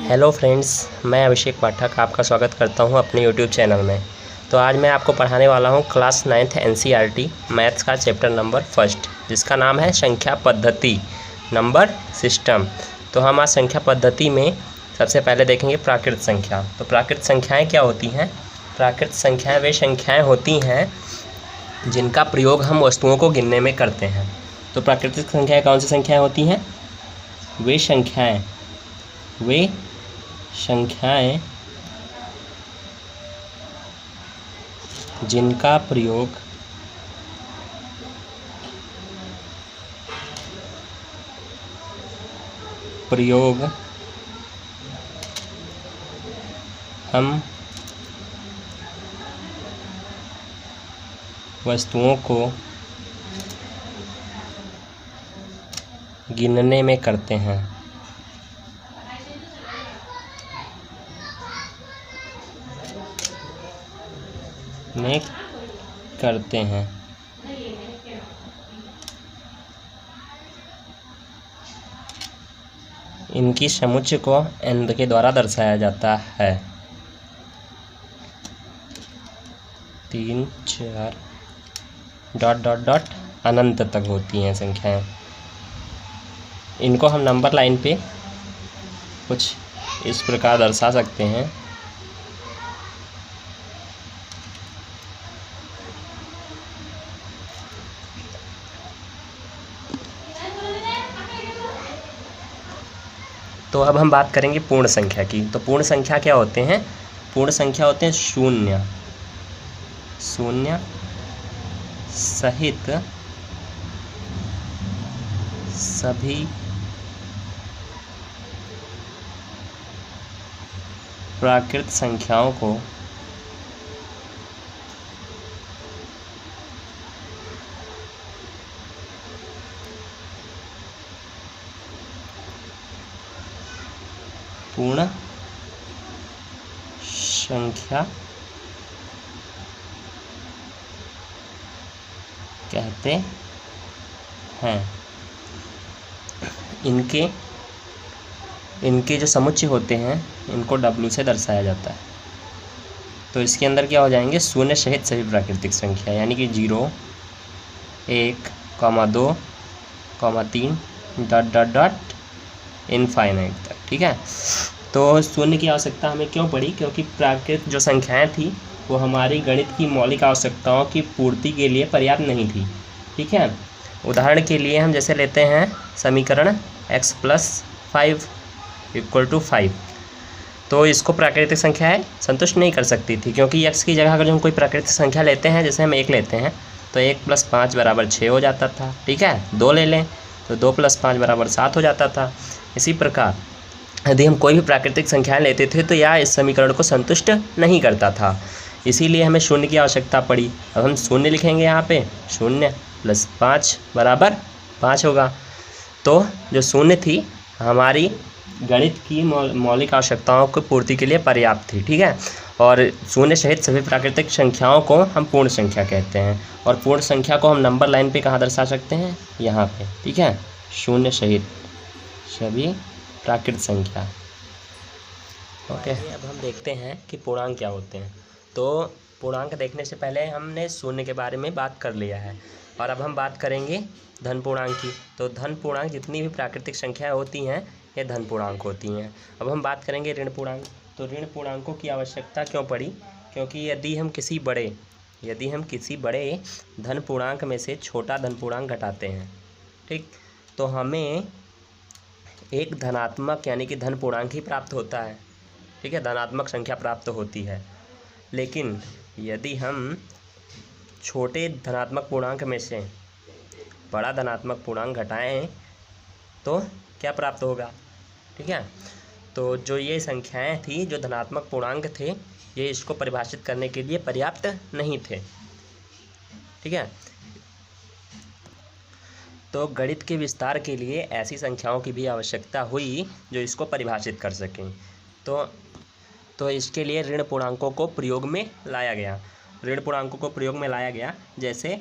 Hello friends, मैं अभिषेक पाठक आपका स्वागत करता हूं अपने यूट्यूब चैनल में। तो आज मैं आपको पढ़ाने वाला हूं क्लास 9th एनसीईआरटी मैथ्स का चैप्टर नंबर फर्स्ट, जिसका नाम है संख्या पद्धति नंबर सिस्टम। तो हम आज संख्या पद्धति में सबसे पहले देखेंगे प्राकृत संख्या। तो प्राकृत संख्याएँ क्या होती हैं? प्राकृत संख्याएँ वे संख्याएँ होती हैं जिनका प्रयोग हम वस्तुओं को गिनने में करते हैं। तो प्राकृतिक संख्याएँ कौन सी संख्याएँ होती हैं? वे संख्याएँ जिनका प्रयोग हम वस्तुओं को गिनने में करते हैं। इनकी समुच्चय को n के द्वारा दर्शाया जाता है। 3, 4 ... अनंत तक होती हैं संख्याएं। इनको हम नंबर लाइन पे कुछ इस प्रकार दर्शा सकते हैं। तो अब हम बात करेंगे पूर्ण संख्या की। तो पूर्ण संख्या क्या होते हैं? पूर्ण संख्या होते हैं शून्य सहित सभी प्राकृत संख्याओं को पूर्ण संख्या कहते हैं। इनके जो समुच्चय होते हैं इनको W से दर्शाया जाता है। तो इसके अंदर क्या हो जाएंगे? शून्य सहित सभी प्राकृतिक संख्या, यानी कि 0, 1, 2, 3 ... इनफाइनाइट तक। ठीक है। तो शून्य की आवश्यकता हमें क्यों पड़ी? क्योंकि प्राकृत जो संख्याएं थी वो हमारी गणित की मौलिक आवश्यकताओं की पूर्ति के लिए पर्याप्त नहीं थी। ठीक है। उदाहरण के लिए हम जैसे लेते हैं समीकरण x + 5 = 5। तो इसको प्राकृतिक संख्याएं संतुष्ट नहीं कर सकती थी, क्योंकि x की जगह अगर हम कोई प्राकृतिक संख्या लेते हैं, जैसे हम 1 लेते हैं तो 1 + 5 = 6 हो जाता था। ठीक है। 2 ले लें तो 2 + 5 = 7 हो जाता था। इसी प्रकार यदि हम कोई भी प्राकृतिक संख्याएं लेते थे तो यह इस समीकरण को संतुष्ट नहीं करता था, इसीलिए हमें शून्य की आवश्यकता पड़ी। अब हम शून्य लिखेंगे यहाँ पे, 0 + 5 = 5 होगा। तो जो शून्य थी हमारी गणित की मौलिक आवश्यकताओं की पूर्ति के लिए पर्याप्त थी। ठीक है। और शून्य सहित सभी प्राकृतिक संख्याओं को हम पूर्ण संख्या कहते हैं। और पूर्ण संख्या को हम नंबर लाइन पे कहाँ दर्शा सकते हैं? यहाँ पे। ठीक है। शून्य सहित सभी प्राकृत संख्या। ओके। अब हम देखते हैं कि पूर्णांक क्या होते हैं। तो पूर्णांक देखने से पहले हमने शून्य के बारे में बात कर लिया है, और अब हम बात करेंगे धन पूर्णांक की। तो धन पूर्णांक जितनी भी प्राकृतिक संख्याएं होती हैं ये धन पूर्णांक होती हैं। अब हम बात करेंगे ऋण पूर्णांक। तो ऋण पूर्णांकों की आवश्यकता क्यों पड़ी? क्योंकि यदि हम किसी बड़े धन पूर्णांक में से छोटा धन पूर्णांक घटाते हैं, ठीक, तो हमें एक धनात्मक यानी कि धन पूर्णांक ही प्राप्त होता है। ठीक है। धनात्मक संख्या प्राप्त होती है। लेकिन यदि हम छोटे धनात्मक पूर्णांक में से बड़ा धनात्मक पूर्णांक घटाएं तो क्या प्राप्त होगा? ठीक है। तो जो ये संख्याएं थी, जो धनात्मक पूर्णांक थे, ये इसको परिभाषित करने के लिए पर्याप्त नहीं थे। ठीक है। तो गणित के विस्तार के लिए ऐसी संख्याओं की भी आवश्यकता हुई जो इसको परिभाषित कर सकें। तो इसके लिए ऋण पूर्णांकों को प्रयोग में लाया गया। जैसे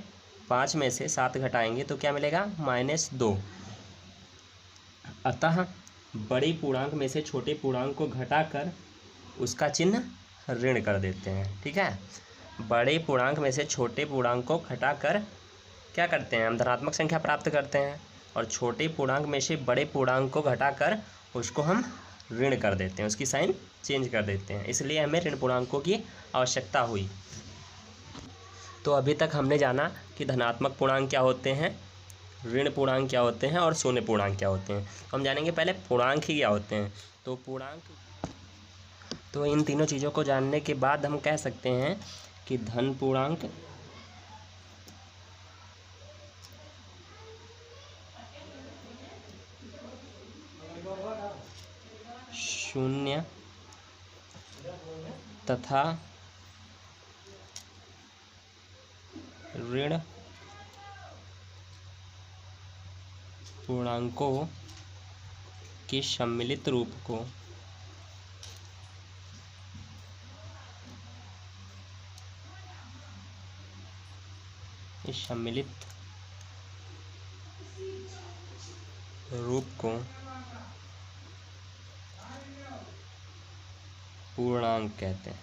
5 में से 7 घटाएंगे तो क्या मिलेगा? -2। अतः बड़े पूर्णांक में से छोटे पूर्णांक को घटाकर उसका चिन्ह ऋण कर देते हैं। ठीक है, बड़े पूर्णांक में से छोटे पूर्णांक को घटाकर क्या करते हैं, हम धनात्मक संख्या प्राप्त करते हैं, और छोटे पूर्णांक में से बड़े पूर्णांक को घटाकर उसको हम ऋण कर देते हैं, उसकी साइन चेंज कर देते हैं, इसलिए हमें ऋण पूर्णांकों की आवश्यकता हुई। तो अभी तक हमने जाना कि धनात्मक पूर्णांक क्या होते हैं, ऋण पूर्णांक क्या होते हैं और शून्य पूर्णांक क्या होते हैं। तो हम जानेंगे पहले पूर्णांक ही क्या होते हैं। तो पूर्णांक, तो इन तीनों चीज़ों को जानने के बाद हम कह सकते हैं कि धन पूर्णांक, शून्य तथा ऋण पूर्णांकों के सम्मिलित रूप को इस सम्मिलित रूप को पूर्णांक कहते हैं।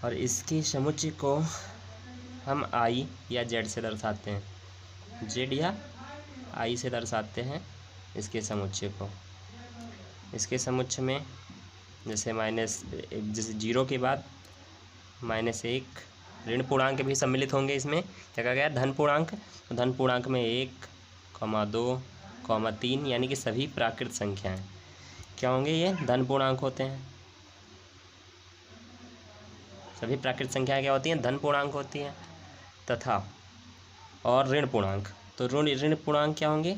और इसके समुच्चय को हम आई या जेड से दर्शाते हैं, जेड या आई से दर्शाते हैं इसके समुच्चय को। इसके समुच्चय में जैसे जैसे जीरो के बाद -1 ऋण पूर्णांक भी सम्मिलित होंगे। इसमें क्या कहा गया, धन पूर्णांक, तो धन पूर्णांक में 1, 2, 3 यानी कि सभी प्राकृत संख्याएं क्या होंगे, ये धन पूर्णांक होते हैं। सभी प्राकृत संख्याएं क्या होती हैं, धन पूर्णांक होती हैं। तथा और ऋण पूर्णांक, तो ऋण पूर्णांक क्या होंगे,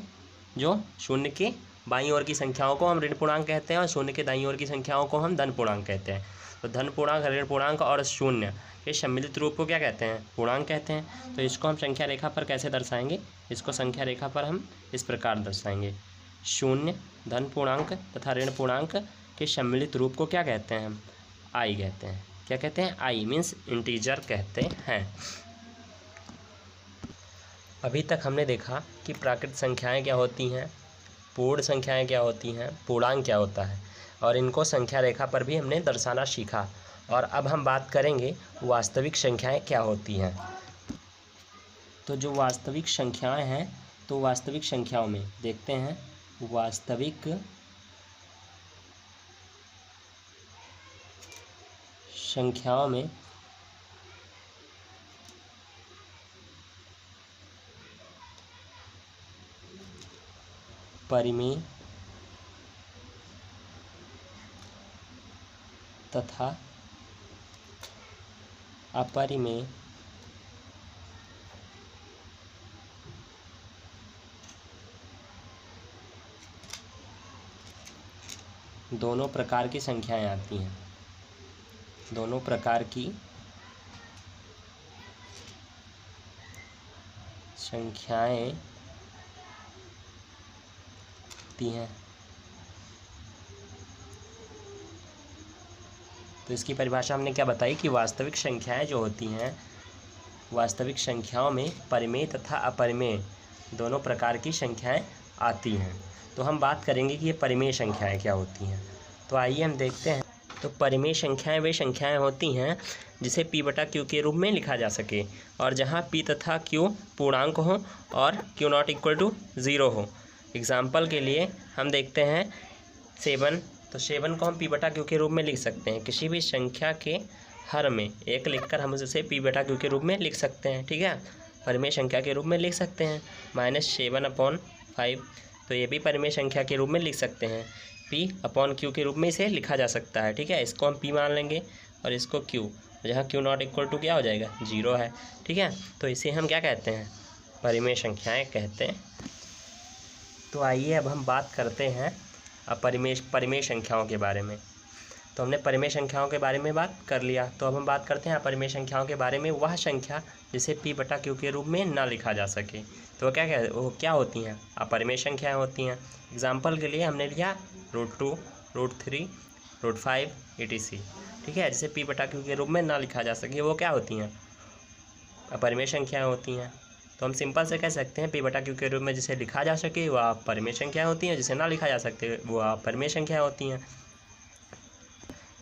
जो शून्य के बाईं ओर की संख्याओं को हम ऋण पूर्णांक कहते हैं और शून्य के दाईं ओर की संख्याओं को हम धन पूर्णांक कहते हैं। तो धन पूर्णांक, ऋण पूर्णांक और शून्य के सम्मिलित रूप को क्या कहते हैं, पूर्णांक कहते हैं। तो इसको हम संख्या रेखा पर कैसे दर्शाएंगे, इसको संख्या रेखा पर हम इस प्रकार दर्शाएंगे, शून्य, धन पूर्णांक तथा ऋण पूर्णांक के सम्मिलित रूप को क्या कहते हैं, हम आई कहते हैं। क्या कहते हैं, आई मीन्स इंटीजर कहते हैं। अभी तक हमने देखा कि प्राकृत संख्याएं क्या होती हैं, पूर्ण संख्याएं क्या होती हैं, पूर्णांक क्या होता है, और इनको संख्या रेखा पर भी हमने दर्शाना सीखा। और अब हम बात करेंगे वास्तविक संख्याएं क्या होती हैं। तो जो वास्तविक संख्याएं हैं, तो वास्तविक संख्याओं में देखते हैं, वास्तविक संख्याओं में परिमेय तथा अपरिमेय दोनों प्रकार की संख्याएं आती हैं, दोनों प्रकार की संख्याएं आती हैं। तो इसकी परिभाषा हमने क्या बताई कि वास्तविक संख्याएं जो होती हैं, वास्तविक संख्याओं में परिमेय तथा अपरिमेय दोनों प्रकार की संख्याएं आती हैं। तो हम बात करेंगे कि ये परिमेय संख्याएं क्या होती हैं। तो आइए हम देखते हैं। तो परिमेय संख्याएं वे संख्याएं होती हैं जिसे p/q के रूप में लिखा जा सके और जहां p तथा q पूर्णांक हो और q नॉट इक्वल टू 0 हो। एग्जाम्पल के लिए हम देखते हैं 7, तो 7 को हम p/q के रूप में लिख सकते हैं। किसी भी संख्या के हर में 1 लिखकर हम उसे p/q के रूप में लिख सकते हैं। ठीक है, परिमेय संख्या के रूप में लिख सकते हैं। -7/5, तो ये भी परिमेय संख्या के रूप में लिख सकते हैं। p/q के रूप में इसे लिखा जा सकता है। ठीक है, इसको हम p मान लेंगे और इसको q, जहाँ q नॉट इक्वल टू क्या हो जाएगा, 0 है। ठीक है, तो इसे हम क्या कहते हैं, परिमेय संख्याएं कहते हैं। तो आइए अब हम बात करते हैं परिमेय संख्याओं के बारे में। तो हमने परिमेय संख्याओं के बारे में बात कर लिया, तो अब हम बात करते हैं अपरिमेय संख्याओं के बारे में। वह संख्या जिसे p/q के रूप में ना लिखा जा सके, तो वो क्या होती हैं, अपरिमेय संख्याएं होती हैं। एग्जाम्पल के लिए हमने लिया √2, √3, √5 etc। ठीक है, जिसे p बटा q के रूप में ना लिखा जा सके, वो क्या होती हैं? अपरिमेय संख्याएं होती हैं। तो हम सिंपल से कह सकते हैं p बटा q के रूप में जिसे लिखा जा सके वह अपरिमेय संख्याएं होती हैं, जिसे ना लिखा जा सकते वो अपरिमेय संख्याएं होती हैं।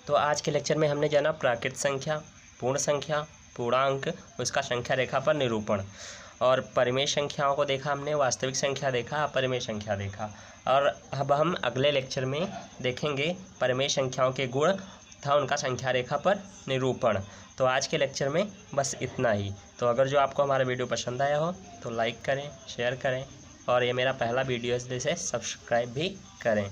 तो आज के लेक्चर में हमने जाना प्राकृत संख्या, पूर्ण संख्या, पूर्णांक, उसका संख्या रेखा पर निरूपण, और परिमेय संख्याओं को देखा हमने, वास्तविक संख्या देखा, अपरिमेय संख्या देखा। और अब हम अगले लेक्चर में देखेंगे परिमेय संख्याओं के गुण तथा उनका संख्या रेखा पर निरूपण। तो आज के लेक्चर में बस इतना ही। तो अगर जो आपको हमारा वीडियो पसंद आया हो तो लाइक करें, शेयर करें, और ये मेरा पहला वीडियो है इसलिए सब्सक्राइब भी करें।